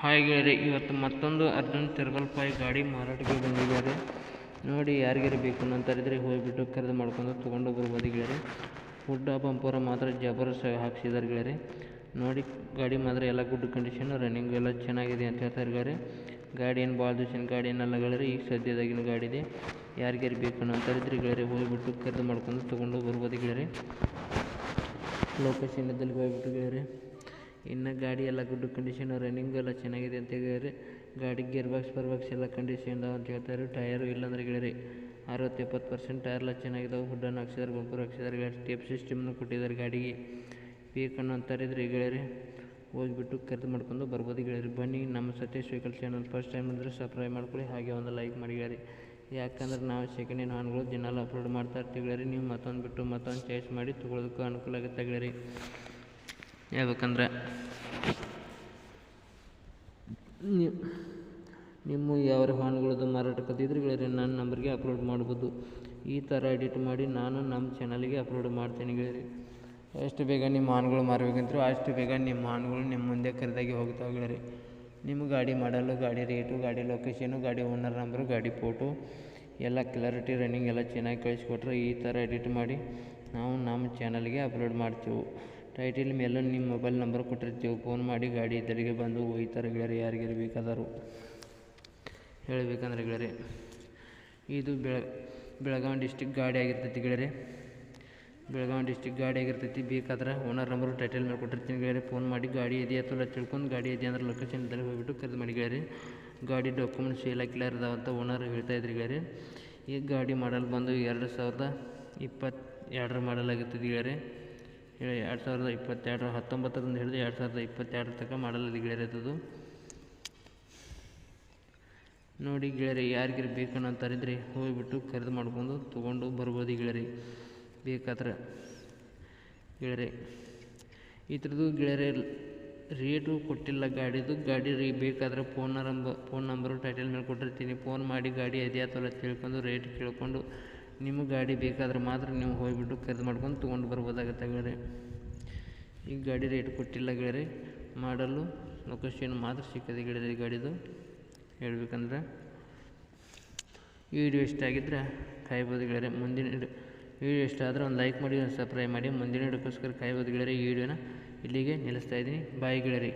Hi ಗೆಳೆಯರೆ, ಇವತ್ತು ಮತ್ತೊಂದು ಅರ್ಜುನ್ ತಿರ್ಗಲ್ ಫೈ ಗಾಡಿ ಮಾರಾಟಕ್ಕೆ ಬಂದಿದ್ದಾರೆ. ನೋಡಿ, ಯಾರಿಗಾರು ಬೇಕು ಅಂತಂದರೆ ಹೋಗಿಬಿಟ್ಟು ಖರೀದಿ ಮಾಡ್ಕೊಂಡು ತೊಗೊಂಡು ಬರ್ಬೋದು ಗೆಳೆಯರೆ. ಫುಡ್ ಬಂಪರ ಮಾತ್ರ ಜಬರ್ದಸ್ತ್ ಹಾಕ್ಸಿದ್ದಾರೆ ಗೆಳೆಯರೆ. ನೋಡಿ, ಗಾಡಿ ಮಾತ್ರ ಎಲ್ಲ ಗುಡ್ ಕಂಡೀಷನ್, ರನ್ನಿಂಗ್ ಎಲ್ಲ ಚೆನ್ನಾಗಿದೆ ಅಂತ ಹೇಳ್ತಾರೆ ಗೆಳೆಯರೆ. ಗಾಡಿ ಏನು ಭಾಳ ದಿವಸಿನ ಗಾಡಿ ಏನಲ್ಲ ಗೆಳೆಯರೆ, ಈಗ ಸದ್ಯದಾಗಿನ ಗಾಡಿ ಇದೆ. ಯಾರಿಗಾರು ಬೇಕು ಅಂತಂದರೆ ಗೆಳೆಯರೆ ಹೋಗಿಬಿಟ್ಟು ಖರೀದಿ ಮಾಡ್ಕೊಂಡು ತೊಗೊಂಡು ಬರ್ಬೋದು ಗೆಳೆಯರೆ. ಲೊಕೇಶನ್ ಇದ್ದಲ್ಲಿ ಹೋಗಿಬಿಟ್ಟು ಗೆಳೆಯರೆ. ಇನ್ನು ಗಾಡಿ ಎಲ್ಲ ಗುಡ್ ಕಂಡೀಷನ್, ರನ್ನಿಂಗ್ ಎಲ್ಲ ಚೆನ್ನಾಗಿದೆ ಅಂತ ಹೇಳಿದರೆ. ಗಾಡಿ ಗೇರ್ ಬಾಕ್ಸ್ ಎಲ್ಲ ಕಂಡೀಷನ್ ಅಂತ ಹೇಳ್ತಾರೆ. ಟಯರು ಇಲ್ಲಾಂದ್ರೆ ಗೆಳೆಯರೆ 60-70% ಟೈರ್ ಎಲ್ಲ ಚೆನ್ನಾಗಿದ್ದಾವೆ. ಹುಡ್ಡನ್ನು ಹಾಕ್ಸಿದ್ದಾರೆ, ಬಂಪರ್ ಹಾಕ್ಸಿದ್ದಾರೆ, ಗಾಡಿ ಸ್ಟೆಪ್ ಸಿಸ್ಟಮ್ನು ಕೊಟ್ಟಿದ್ದಾರೆ. ಗಾಡಿಗೆ ಬೇಕನ್ನು ಅಂತಾರಿದ್ರೆ ಗೆಳೆಯರೆ ಹೋಗಿಬಿಟ್ಟು ಖರೀದಿ ಮಾಡ್ಕೊಂಡು ಬರ್ಬೋದು ಗೆಳೆಯರೆ. ಬನ್ನಿ, ನಮ್ಮ Satish vehicle channel first time ಅಂದರೆ ಸಬ್ಸ್ಕ್ರೈಬ್ ಮಾಡ್ಕೊಳ್ಳಿ, ಹಾಗೆ ಒಂದು ಲೈಕ್ ಮಾಡಿ ಗೆಳೆಯರೆ. ಯಾಕಂದ್ರೆ ನಾವು ಸೆಕೆಂಡ್ ಹ್ಯಾಂಡ್ ವಾಹನಗಳು ದಿನಾಲು ಅಪ್ಲೋಡ್ ಮಾಡ್ತಾ ಇರ್ತೀವಿ ಗೆಳೆಯರೆ. ನೀವು ಮತ್ತೊಂದು ಬಿಟ್ಟು ಮತ್ತೊಂದು ಚಾಯ್ಸ್ ಮಾಡಿ ತೊಗೊಳೋದಕ್ಕೂ ಅನುಕೂಲ ಆಗುತ್ತೆ ಗೆಳೆಯರೆ. ಹೇಳ್ಬೇಕಂದ್ರೆ ನಿಮ್ಮ ಯಾವ ವಾಹನಗಳದ್ದು ಮಾರಾಟಕ್ಕತ್ತಿದ್ರೆ ಗೆಳೆಯರೆ ನನ್ನ ನಂಬರ್ಗೆ ಅಪ್ಲೋಡ್ ಮಾಡ್ಬೋದು. ಈ ಥರ ಎಡಿಟ್ ಮಾಡಿ ನಾನು ನಮ್ಮ ಚಾನಲ್ಗೆ ಅಪ್ಲೋಡ್ ಮಾಡ್ತೀನಿ ಗೆಳೆಯರೆ. ಎಷ್ಟು ಬೇಗ ನಿಮ್ಮ ವಾಹನಗಳು ಮಾರಬೇಕಂತರೂ ಅಷ್ಟು ಬೇಗ ನಿಮ್ಮ ವಾಹನಗಳು ನಿಮ್ಮ ಮುಂದೆ ಖರೀದಾಗಿ ಹೋಗ್ತಾವೆ ಗೆಳೆಯರೆ. ನಿಮ್ಮ ಗಾಡಿ ಮಾಡಲು, ಗಾಡಿ ರೇಟು, ಗಾಡಿ ಲೊಕೇಶನು, ಗಾಡಿ ಓನರ್ ನಂಬರು, ಗಾಡಿ ಫೋಟೋ ಎಲ್ಲ ಕ್ಲಾರಿಟಿ ರನ್ನಿಂಗ್ ಎಲ್ಲ ಚೆನ್ನಾಗಿ ಕಳಿಸ್ಕೊಟ್ರೆ ಈ ಥರ ಎಡಿಟ್ ಮಾಡಿ ನಾವು ನಮ್ಮ ಚಾನಲ್ಗೆ ಅಪ್ಲೋಡ್ ಮಾಡ್ತೀವಿ. ಟೈಟಲ್ ಮೇಲೂ ನಿಮ್ಮ ಮೊಬೈಲ್ ನಂಬರ್ ಕೊಟ್ಟಿರ್ತೀವಿ. ಫೋನ್ ಮಾಡಿ ಗಾಡಿ ಇದ್ದರಿಗೆ ಬಂದು ಒಯ್ತಾರೆ ಗೆಳೆಯರೆ. ಯಾರಿಗಾರು ಬೇಕಾದರೂ ಹೇಳಬೇಕಂದ್ರೆ ಗೆಳೆಯರೆ, ಇದು ಬೆಳಗಾವಿ ಡಿಸ್ಟಿಕ್ ಗಾಡಿ ಆಗಿರ್ತೈತಿ ಗೆಳೆಯರೆ. ಬೆಳಗಾವಿ ಡಿಸ್ಟಿಕ್ ಗಾಡಿ ಆಗಿರ್ತೈತಿ. ಬೇಕಾದ್ರೆ ಓನರ್ ನಂಬರು ಟೈಟಲ್ ಮೇಲೆ ಕೊಟ್ಟಿರ್ತೀನಿ ಗೆಳೆಯರೆ. ಫೋನ್ ಮಾಡಿ ಗಾಡಿ ಇದೆಯಾ ಅಥವಾ ತಿಳ್ಕೊಂಡು, ಗಾಡಿ ಇದೆಯಾ ಅಂದ್ರೆ ಲೊಕೇಶನ್ ಇದ್ದಲ್ಲಿ ಹೋಗಿಬಿಟ್ಟು ಖರೀದಿ ಮಾಡಿ ಗೆಳೆಯರೆ. ಗಾಡಿ ಡಾಕ್ಯುಮೆಂಟ್ಸ್ ಎಲ್ಲ ಕ್ಲಿಯರ್ ಇದಾವಂತ ಓನರ್ ಹೇಳ್ತಾಯಿದ್ರಿ ಗೆಳೆಯರೆ. ಈ ಗಾಡಿ ಮಾಡಲ್ ಬಂದು 2022 ಮಾಡಲ್ ಆಗಿರ್ತದೆ ಗೆಳೆಯರೆ. 2022 19ರಿಂದ ಹಿಡಿದು 2022 ತನಕ ಮಾಡಲ್ ಗೆಳೆಯರೆ ಅದು. ನೋಡಿ ಗೆಳೆಯರೆ, ಯಾರಿಗಾರು ಬೇಕನ್ನು ಅಂತಾರಿದ್ರೆ ಹೋಗಿಬಿಟ್ಟು ಖರೀದಿ ಮಾಡ್ಕೊಂಡು ತೊಗೊಂಡು ಬರ್ಬೋದು ಗೆಳೆಯರೆ. ಬೇಕಾದ್ರೆ ಗೆಳೆಯರೆ ಇದ್ರದ್ದು ಗೆಳೆಯರೆ ರೇಟು ಕೊಟ್ಟಿಲ್ಲ ಗಾಡಿದು. ಗಾಡಿ ಬೇಕಾದ್ರೆ ಫೋನ್ ನಂಬರು ಟೈಟಲ್ ಮೇಲೆ ಕೊಟ್ಟಿರ್ತೀನಿ. ಫೋನ್ ಮಾಡಿ ಗಾಡಿ ಇದೆಯಾ ಅಥವಾ ತಿಳ್ಕೊಂಡು ರೇಟ್ ಕೇಳ್ಕೊಂಡು ನಿಮಗೆ ಗಾಡಿ ಬೇಕಾದ್ರೆ ಮಾತ್ರ ನೀವು ಹೋಗಿಬಿಟ್ಟು ಖರೀದಿ ಮಾಡ್ಕೊಂಡು ತೊಗೊಂಡು ಬರ್ಬೋದಾಗುತ್ತೆ ಗೆಳೆಯರೆ. ಈ ಗಾಡಿ ರೇಟ್ ಕೊಟ್ಟಿಲ್ಲ ಗೆಳೆಯರೆ, ಮಾಡಲು ಲೊಕೇಶನ್ ಮಾತ್ರ ಸಿಕ್ಕದೆ ಗೆಳೆಯರೆ. ಈ ಗಾಡಿದು ಹೇಳ್ಬೇಕಂದ್ರೆ ಈ ವಿಡಿಯೋ ಇಷ್ಟ ಆಗಿದ್ದರೆ ಕಾಯ್ಬೋದು ಗೆಳೆಯರೆ. ಮುಂದಿನ ವಿಡಿಯೋ ಇಷ್ಟ ಆದರೆ ಒಂದು ಲೈಕ್ ಮಾಡಿ, ಒಂದು ಸಬ್ಸ್ಕ್ರೈಬ್ ಮಾಡಿ. ಮುಂದಿನ ವಿಡಿಯೋಕ್ಕೋಸ್ಕರ ಕಾಯ್ಬೋದು ಗೆಳೆಯರೆ. ಈ ವಿಡಿಯೋನ ಇಲ್ಲಿಗೆ ನಿಲ್ಲಿಸ್ತಾ ಇದ್ದೀನಿ. ಬಾಯ್ ಗೆಳೆಯರೆ.